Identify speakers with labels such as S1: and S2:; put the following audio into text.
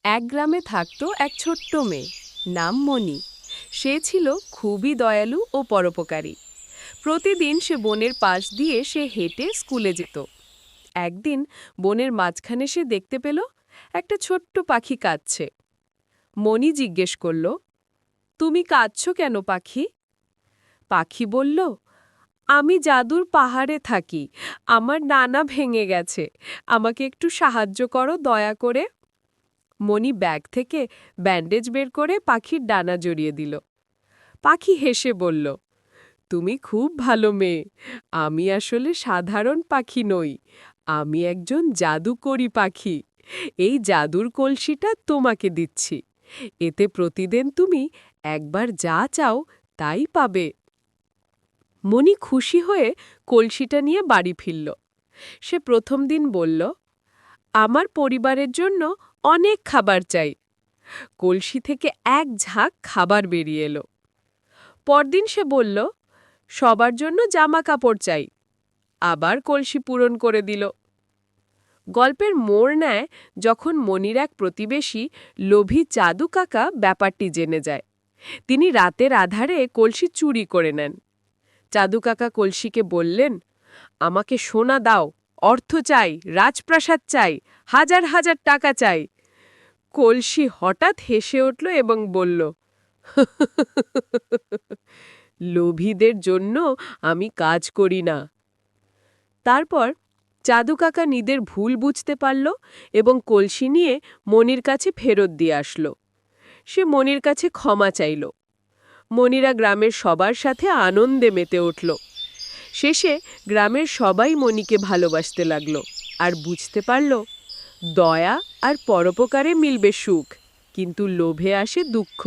S1: এক গ্রামে থাকত এক ছোট্ট মেয়ে, নাম মণি। সে ছিল খুবই দয়ালু ও পরোপকারী। প্রতিদিন সে বনের পাশ দিয়ে সে হেঁটে স্কুলে যেত। একদিন বনের মাঝখানে সে দেখতে পেল একটা ছোট্ট পাখি কাঁদছে। মণি জিজ্ঞেস করল, তুমি কাঁদছো কেন পাখি? পাখি বলল, আমি জাদুর পাহাড়ে থাকি, আমার ডানা ভেঙে গেছে, আমাকে একটু সাহায্য করো দয়া করে। মণি ব্যাগ থেকে ব্যান্ডেজ বের করে পাখির ডানা জড়িয়ে দিল। পাখি হেসে বলল, তুমি খুব ভালো মেয়ে, আমি আসলে সাধারণ পাখি নই, আমি একজন জাদুকরি পাখি। এই জাদুর কলসিটা তোমাকে দিচ্ছি, এতে প্রতিদিন তুমি একবার যা চাও তাই পাবে। মণি খুশি হয়ে কলসিটা নিয়ে বাড়ি ফিরল। সে প্রথম দিন বলল, আমার পরিবারের জন্য অনেক খাবার চাই। কলসি থেকে এক ঝাঁক খাবার বেরিয়ে এলো। পরদিন সে বলল, সবার জন্য জামা কাপড় চাই। আবার কলসি পূরণ করে দিল। গল্পের মোড় নেয় যখন মণির এক প্রতিবেশী লোভী চাদু কাকা ব্যাপারটি জেনে যায়। তিনি রাতের আধারে কলসি চুরি করে নেন। চাদু কাকা কলসিকে বললেন, আমাকে সোনা দাও, অর্থ চাই, রাজপ্রাসাদ চাই, হাজার হাজার টাকা চাই। কলসি হঠাৎ হেসে উঠল এবং বলল, লোভীদের জন্য আমি কাজ করি না। তারপর চাদু কাকা নিজের ভুল বুঝতে পারল এবং কলসি নিয়ে মণির কাছে ফেরত দিয়ে আসলো। সে মণির কাছে ক্ষমা চাইল। মণিরা গ্রামের সবার সাথে আনন্দে মেতে উঠল। শেষে গ্রামের সবাই মণিকে ভালোবাসতে লাগলো আর বুঝতে পারল, দয়া আর পরোপকারে মিলবে সুখ, কিন্তু লোভে আসে দুঃখ।